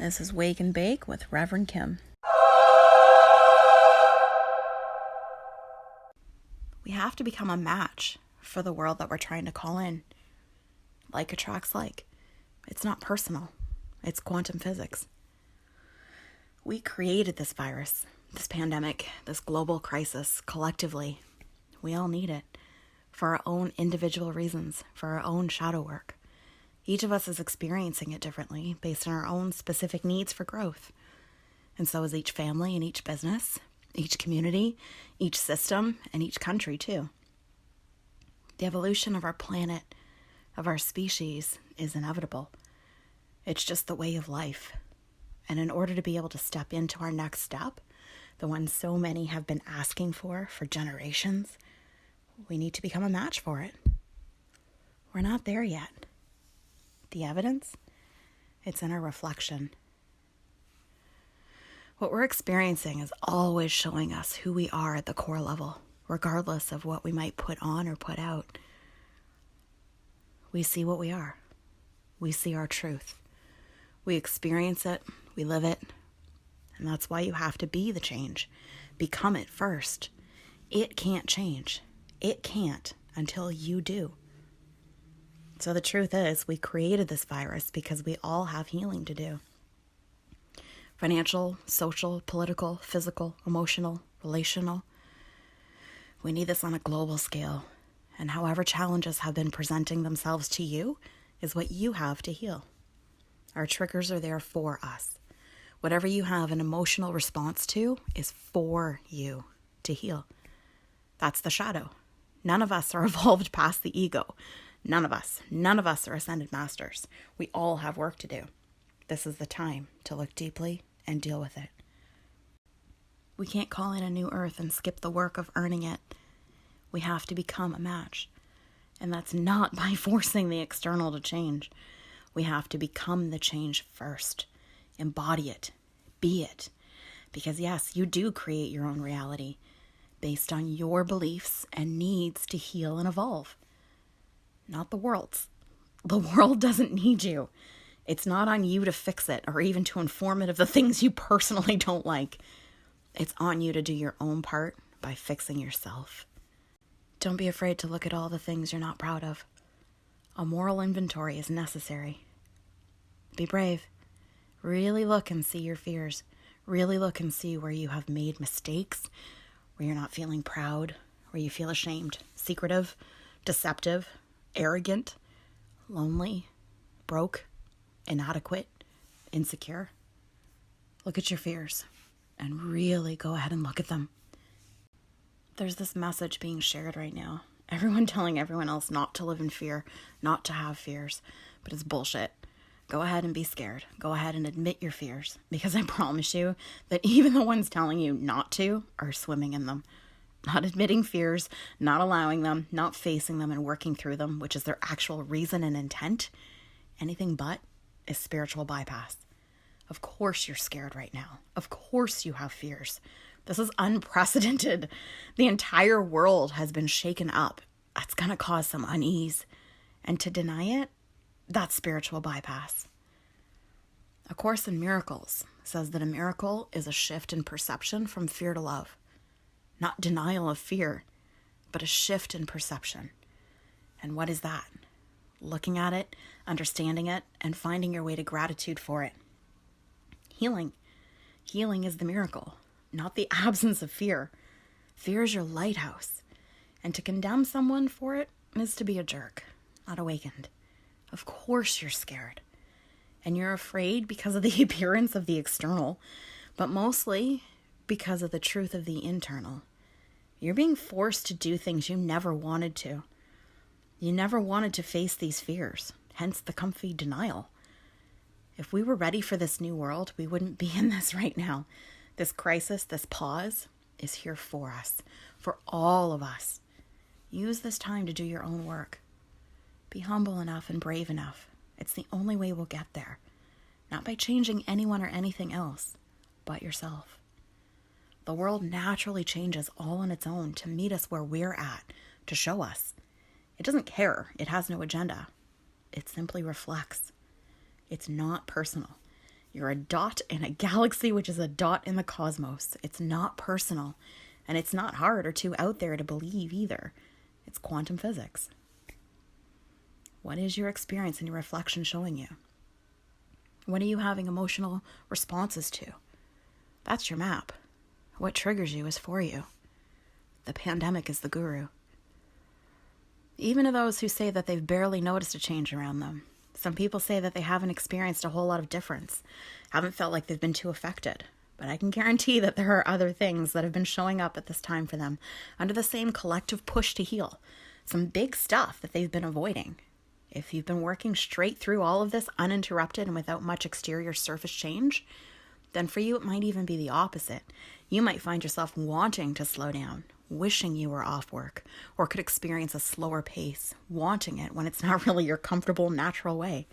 This is Wake and Bake with Reverend Kim. We have to become a match for the world that we're trying to call in. Like attracts like. It's not personal. It's quantum physics. We created this virus, this pandemic, this global crisis collectively. We all need it for our own individual reasons, for our own shadow work. Each of us is experiencing it differently based on our own specific needs for growth. And so is each family and each business, each community, each system, and each country too. The evolution of our planet, of our species, is inevitable. It's just the way of life. And in order to be able to step into our next step, the one so many have been asking for generations, we need to become a match for it. We're not there yet. The evidence? It's in our reflection. What we're experiencing is always showing us who we are at the core level, regardless of what we might put on or put out. We see what we are. We see our truth. We experience it, we live it, and that's why you have to be the change. Become it first. It can't change. It can't until you do. So the truth is, we created this virus because we all have healing to do. Financial, social, political, physical, emotional, relational. We need this on a global scale. And however challenges have been presenting themselves to you is what you have to heal. Our triggers are there for us. Whatever you have an emotional response to is for you to heal. That's the shadow. None of us are evolved past the ego. None of us are ascended masters. We all have work to do. This is the time to look deeply and deal with it. We can't call in a new earth and skip the work of earning it. We have to become a match. And that's not by forcing the external to change. We have to become the change first. Embody it. Be it. Because yes, you do create your own reality based on your beliefs and needs to heal and evolve. Not the world's. The world doesn't need you. It's not on you to fix it or even to inform it of the things you personally don't like. It's on you to do your own part by fixing yourself. Don't be afraid to look at all the things you're not proud of. A moral inventory is necessary. Be brave. Really look and see your fears. Really look and see where you have made mistakes, where you're not feeling proud, where you feel ashamed, secretive, deceptive, arrogant, lonely, broke, inadequate, insecure. Look at your fears and really go ahead and look at them. There's this message being shared right now. Everyone telling everyone else not to live in fear, not to have fears, but it's bullshit. Go ahead and be scared. Go ahead and admit your fears, because I promise you that even the ones telling you not to are swimming in them. Not admitting fears, not allowing them, not facing them and working through them, which is their actual reason and intent, anything but is spiritual bypass. Of course you're scared right now. Of course you have fears. This is unprecedented. The entire world has been shaken up. That's going to cause some unease. And to deny it, that's spiritual bypass. A Course in Miracles says that a miracle is a shift in perception from fear to love. Not denial of fear, but a shift in perception. And what is that? Looking at it, understanding it, and finding your way to gratitude for it. Healing. Healing is the miracle, not the absence of fear. Fear is your lighthouse. And to condemn someone for it is to be a jerk, not awakened. Of course you're scared. And you're afraid because of the appearance of the external, but mostly because of the truth of the internal. You're being forced to do things you never wanted to. You never wanted to face these fears, hence the comfy denial. If we were ready for this new world, we wouldn't be in this right now. This crisis, this pause, is here for us, for all of us. Use this time to do your own work. Be humble enough and brave enough. It's the only way we'll get there. Not by changing anyone or anything else, but yourself. The world naturally changes all on its own to meet us where we're at, to show us. It doesn't care. It has no agenda. It simply reflects. It's not personal. You're a dot in a galaxy, which is a dot in the cosmos. It's not personal, and it's not hard or too out there to believe either. It's quantum physics. What is your experience and your reflection showing you? What are you having emotional responses to? That's your map. What triggers you is for you. The pandemic is the guru. Even to those who say that they've barely noticed a change around them, some people say that they haven't experienced a whole lot of difference, haven't felt like they've been too affected. But I can guarantee that there are other things that have been showing up at this time for them under the same collective push to heal. Some big stuff that they've been avoiding. If you've been working straight through all of this uninterrupted and without much exterior surface change, then for you it might even be the opposite. You might find yourself wanting to slow down, wishing you were off work, or could experience a slower pace, wanting it when it's not really your comfortable, natural way.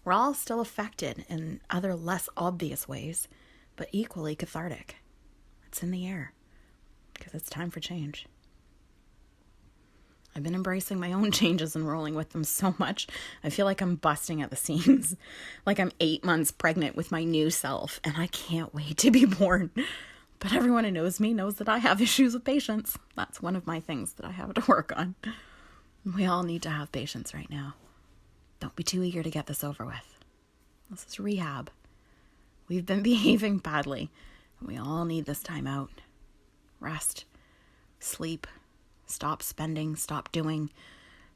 We're all still affected in other less obvious ways, but equally cathartic. It's in the air, because it's time for change. I've been embracing my own changes and rolling with them so much, I feel like I'm busting at the seams. Like I'm 8 months pregnant with my new self, and I can't wait to be born. But everyone who knows me knows that I have issues with patience. That's one of my things that I have to work on. We all need to have patience right now. Don't be too eager to get this over with. This is rehab. We've been behaving badly, and we all need this time out. Rest, sleep, stop spending, stop doing,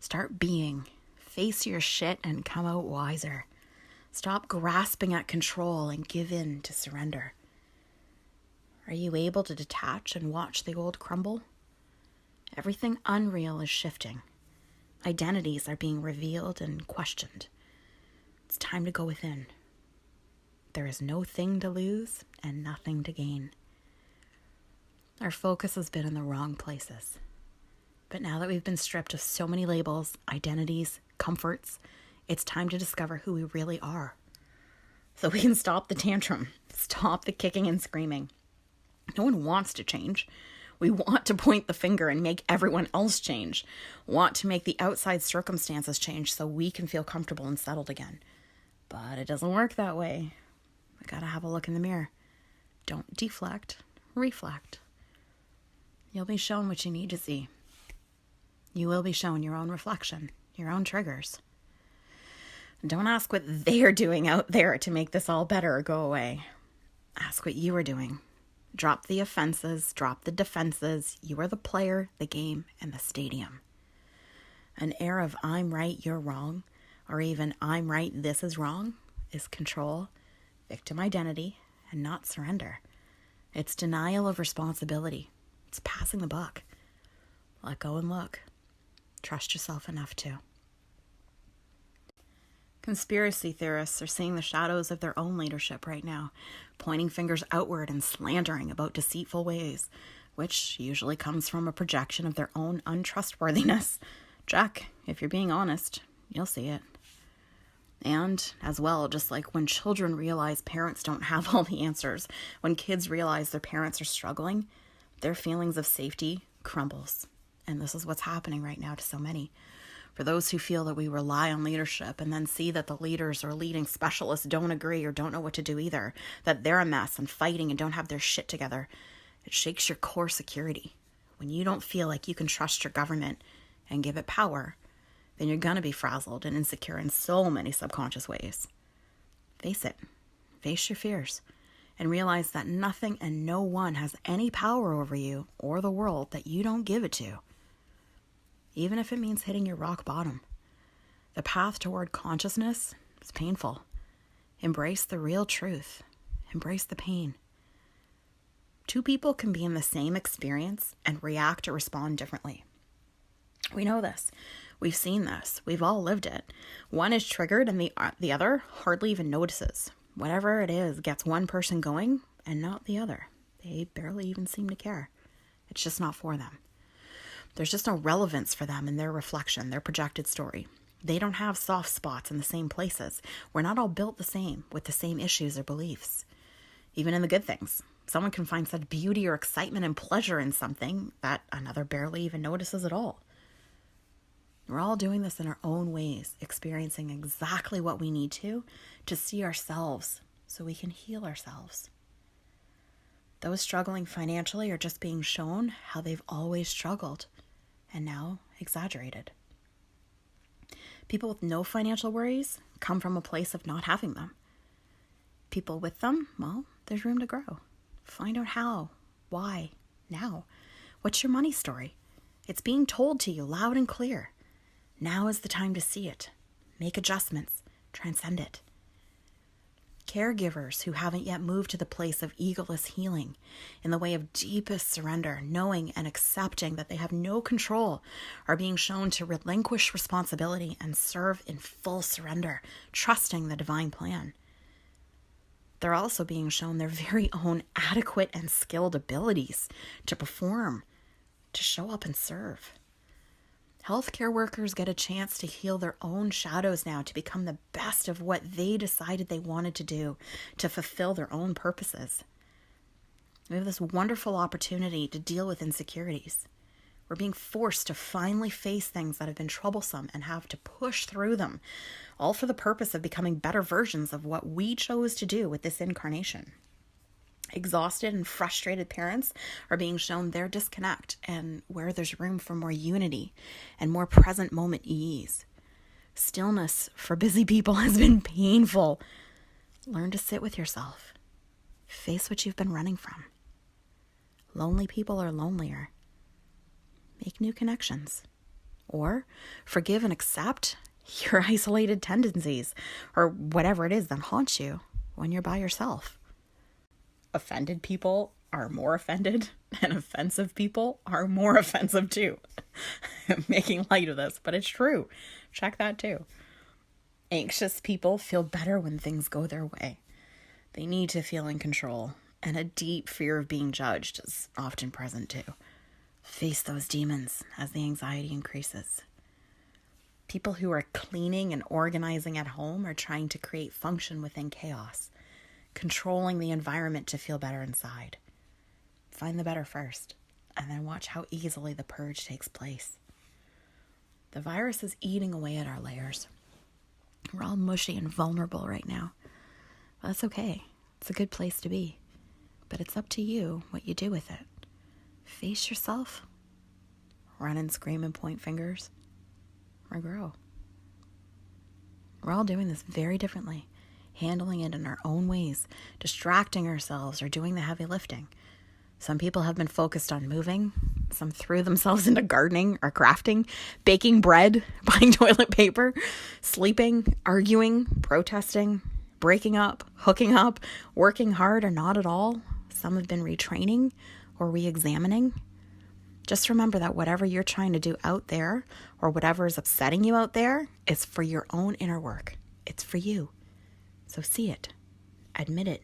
start being. Face your shit and come out wiser. Stop grasping at control and give in to surrender. Are you able to detach and watch the old crumble? Everything unreal is shifting. Identities are being revealed and questioned. It's time to go within. There is no thing to lose and nothing to gain. Our focus has been in the wrong places. But now that we've been stripped of so many labels, identities, comforts, it's time to discover who we really are. So we can stop the tantrum, stop the kicking and screaming. No one wants to change. We want to point the finger and make everyone else change. Want to make the outside circumstances change so we can feel comfortable and settled again. But it doesn't work that way. We gotta have a look in the mirror. Don't deflect, reflect. You'll be shown what you need to see. You will be shown your own reflection, your own triggers. Don't ask what they're doing out there to make this all better or go away. Ask what you are doing. Drop the offenses, drop the defenses. You are the player, the game, and the stadium. An air of I'm right, you're wrong, or even I'm right, this is wrong, is control, victim identity, and not surrender. It's denial of responsibility. It's passing the buck. Let go and look. Trust yourself enough to. Conspiracy theorists are seeing the shadows of their own leadership right now, pointing fingers outward and slandering about deceitful ways, which usually comes from a projection of their own untrustworthiness. Check, if you're being honest, you'll see it. And, as well, just like when children realize parents don't have all the answers, when kids realize their parents are struggling, their feelings of safety crumbles. And this is what's happening right now to so many. For those who feel that we rely on leadership and then see that the leaders or leading specialists don't agree or don't know what to do either, that they're a mess and fighting and don't have their shit together, it shakes your core security. When you don't feel like you can trust your government and give it power, then you're going to be frazzled and insecure in so many subconscious ways. Face it. Face your fears. And realize that nothing and no one has any power over you or the world that you don't give it to. Even if it means hitting your rock bottom. The path toward consciousness is painful. Embrace the real truth. Embrace the pain. Two people can be in the same experience and react or respond differently. We know this. We've seen this. We've all lived it. One is triggered and the other hardly even notices. Whatever it is gets one person going and not the other. They barely even seem to care. It's just not for them. There's just no relevance for them in their reflection, their projected story. They don't have soft spots in the same places. We're not all built the same, with the same issues or beliefs. Even in the good things. Someone can find such beauty or excitement and pleasure in something that another barely even notices at all. We're all doing this in our own ways, experiencing exactly what we need to see ourselves so we can heal ourselves. Those struggling financially are just being shown how they've always struggled and now exaggerated. People with no financial worries come from a place of not having them. People with them, well, there's room to grow. Find out how, why, now. What's your money story? It's being told to you loud and clear. Now is the time to see it. Make adjustments. Transcend it. Caregivers who haven't yet moved to the place of egoless healing, in the way of deepest surrender, knowing and accepting that they have no control, are being shown to relinquish responsibility and serve in full surrender, trusting the divine plan. They're also being shown their very own adequate and skilled abilities to perform, to show up and serve. Healthcare workers get a chance to heal their own shadows now, to become the best of what they decided they wanted to do, to fulfill their own purposes. We have this wonderful opportunity to deal with insecurities. We're being forced to finally face things that have been troublesome and have to push through them, all for the purpose of becoming better versions of what we chose to do with this incarnation. Exhausted and frustrated parents are being shown their disconnect and where there's room for more unity and more present moment ease. Stillness for busy people has been painful. Learn to sit with yourself. Face what you've been running from. Lonely people are lonelier. Make new connections. Or forgive and accept your isolated tendencies or whatever it is that haunts you when you're by yourself. Offended people are more offended, and offensive people are more offensive too. I'm making light of this, but it's true. Check that too. Anxious people feel better when things go their way. They need to feel in control, and a deep fear of being judged is often present too. Face those demons as the anxiety increases. People who are cleaning and organizing at home are trying to create function within chaos, controlling the environment to feel better inside. Find the better first, and then watch how easily the purge takes place. The virus is eating away at our layers. We're all mushy and vulnerable right now. But that's okay. It's a good place to be. But it's up to you what you do with it. Face yourself, run and scream and point fingers, or grow. We're all doing this very differently, handling it in our own ways, distracting ourselves or doing the heavy lifting. Some people have been focused on moving. Some threw themselves into gardening or crafting, baking bread, buying toilet paper, sleeping, arguing, protesting, breaking up, hooking up, working hard or not at all. Some have been retraining or re-examining. Just remember that whatever you're trying to do out there or whatever is upsetting you out there is for your own inner work. It's for you. So see it, admit it,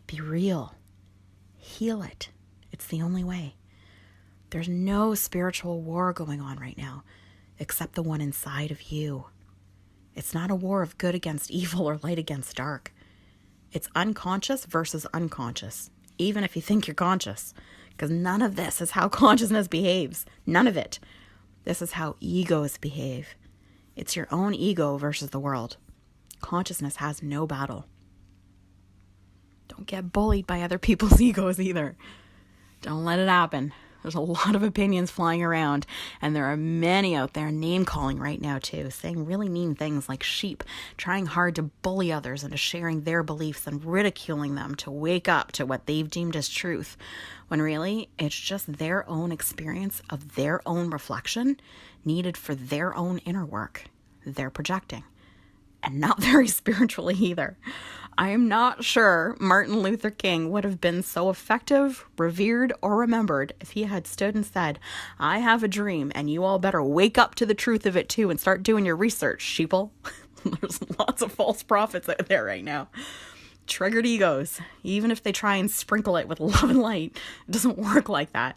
be real, heal it. It's the only way. There's no spiritual war going on right now except the one inside of you. It's not a war of good against evil or light against dark. It's unconscious versus unconscious, even if you think you're conscious, because none of this is how consciousness behaves. None of it. This is how egos behave. It's your own ego versus the world. Consciousness has no battle. Don't get bullied by other people's egos either. Don't let it happen. There's a lot of opinions flying around, and there are many out there name-calling right now too, saying really mean things like sheep, trying hard to bully others into sharing their beliefs and ridiculing them to wake up to what they've deemed as truth, when really it's just their own experience of their own reflection needed for their own inner work they're projecting. And not very spiritually either. I am not sure Martin Luther King would have been so effective, revered, or remembered if he had stood and said, I have a dream and you all better wake up to the truth of it too and start doing your research, sheeple. There's lots of false prophets out there right now. Triggered egos, even if they try and sprinkle it with love and light, it doesn't work like that.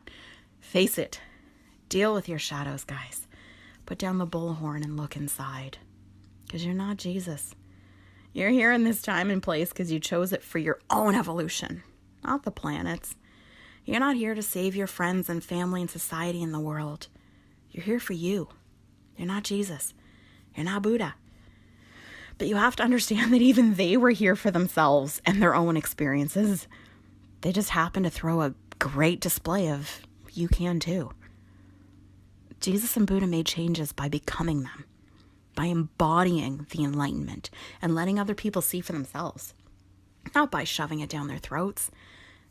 Face it. Deal with your shadows, guys. Put down the bullhorn and look inside. Because you're not Jesus. You're here in this time and place because you chose it for your own evolution, not the planet's. You're not here to save your friends and family and society and the world. You're here for you. You're not Jesus. You're not Buddha. But you have to understand that even they were here for themselves and their own experiences. They just happened to throw a great display of you can too. Jesus and Buddha made changes by becoming them, by embodying the enlightenment and letting other people see for themselves, not by shoving it down their throats.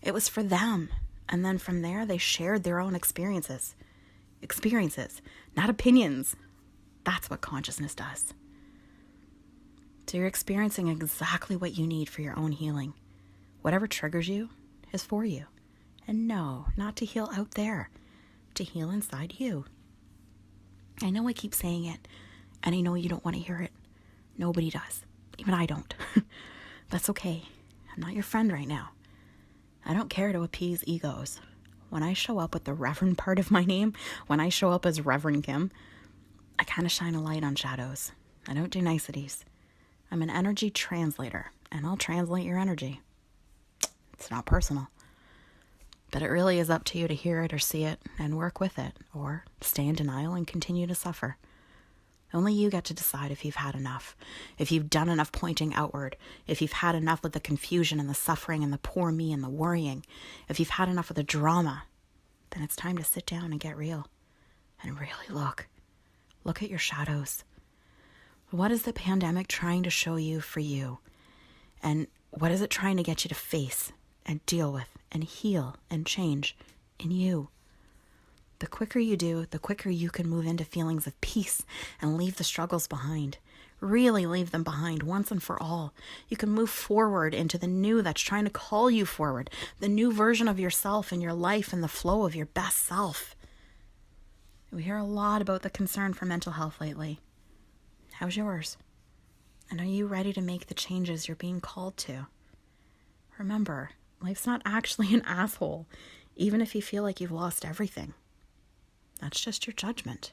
It was for them. And then from there, they shared their own experiences, not opinions. That's what consciousness does. So you're experiencing exactly what you need for your own healing. Whatever triggers you is for you. And no, not to heal out there, to heal inside you. I know I keep saying it, and I know you don't want to hear it. Nobody does. Even I don't. That's okay. I'm not your friend right now. I don't care to appease egos. When I show up with the Reverend part of my name, when I show up as Reverend Kim, I kind of shine a light on shadows. I don't do niceties. I'm an energy translator, and I'll translate your energy. It's not personal. But it really is up to you to hear it or see it and work with it, or stay in denial and continue to suffer. Only you get to decide if you've had enough, if you've done enough pointing outward, if you've had enough of the confusion and the suffering and the poor me and the worrying, if you've had enough of the drama. Then it's time to sit down and get real and really look. Look at your shadows. What is the pandemic trying to show you for you? And what is it trying to get you to face and deal with and heal and change in you? The quicker you do, the quicker you can move into feelings of peace and leave the struggles behind. Really leave them behind once and for all. You can move forward into the new that's trying to call you forward, the new version of yourself and your life and the flow of your best self. We hear a lot about the concern for mental health lately. How's yours? And are you ready to make the changes you're being called to? Remember, life's not actually an asshole, even if you feel like you've lost everything. That's just your judgment.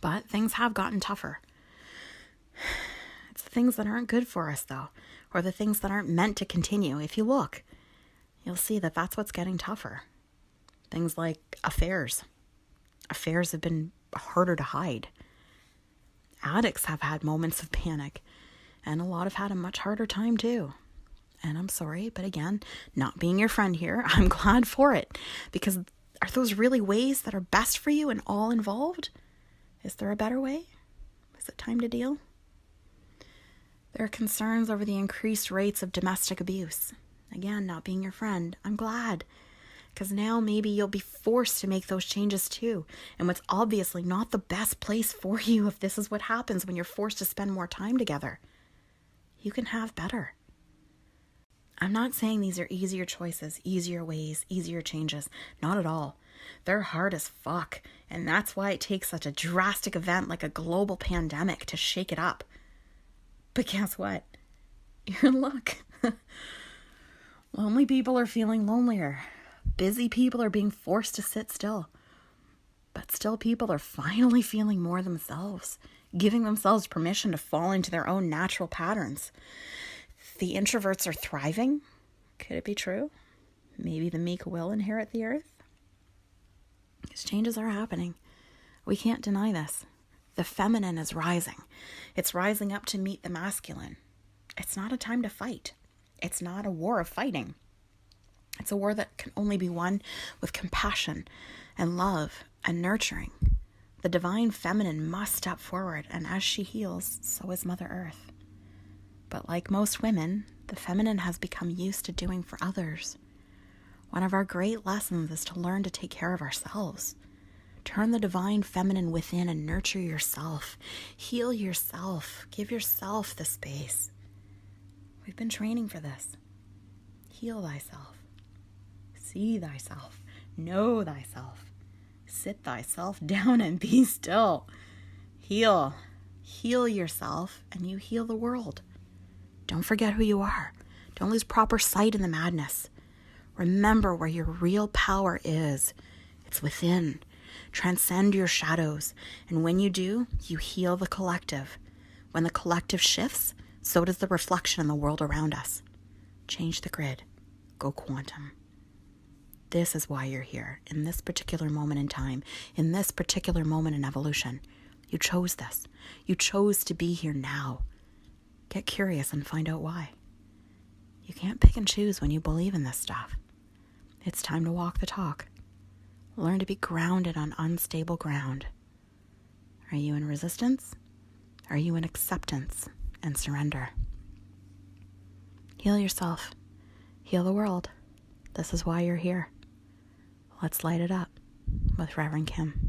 But things have gotten tougher. It's the things that aren't good for us, though, or the things that aren't meant to continue. If you look, you'll see that that's what's getting tougher. Things like affairs. Affairs have been harder to hide. Addicts have had moments of panic, and a lot have had a much harder time too. And I'm sorry, but again, not being your friend here, I'm glad for it. Because are those really ways that are best for you and all involved? Is there a better way? Is it time to deal? There are concerns over the increased rates of domestic abuse. Again, not being your friend, I'm glad. Because now maybe you'll be forced to make those changes too. And what's obviously not the best place for you if this is what happens when you're forced to spend more time together. You can have better. I'm not saying these are easier choices, easier ways, easier changes. Not at all. They're hard as fuck. And that's why it takes such a drastic event like a global pandemic to shake it up. But guess what? You're in luck. Lonely people are feeling lonelier. Busy people are being forced to sit still. But still people are finally feeling more themselves, giving themselves permission to fall into their own natural patterns. The introverts are thriving. Could it be true? Maybe the meek will inherit the earth. These changes are happening. We can't deny this. The feminine is rising. It's rising up to meet the masculine. It's not a time to fight. It's not a war of fighting. It's a war that can only be won with compassion and love and nurturing. The divine feminine must step forward, and as she heals, so is Mother Earth. But like most women, the feminine has become used to doing for others. One of our great lessons is to learn to take care of ourselves. Turn the divine feminine within and nurture yourself. Heal yourself. Give yourself the space. We've been training for this. Heal thyself. See thyself. Know thyself. Sit thyself down and be still. Heal. Heal yourself and you heal the world. Don't forget who you are. Don't lose proper sight in the madness. Remember where your real power is. It's within. Transcend your shadows. And when you do, you heal the collective. When the collective shifts, so does the reflection in the world around us. Change the grid. Go quantum. This is why you're here, in this particular moment in time, in this particular moment in evolution. You chose this. You chose to be here now. Get curious and find out why. You can't pick and choose when you believe in this stuff. It's time to walk the talk. Learn to be grounded on unstable ground. Are you in resistance? Are you in acceptance and surrender? Heal yourself. Heal the world. This is why you're here. Let's light it up with Reverend Kim.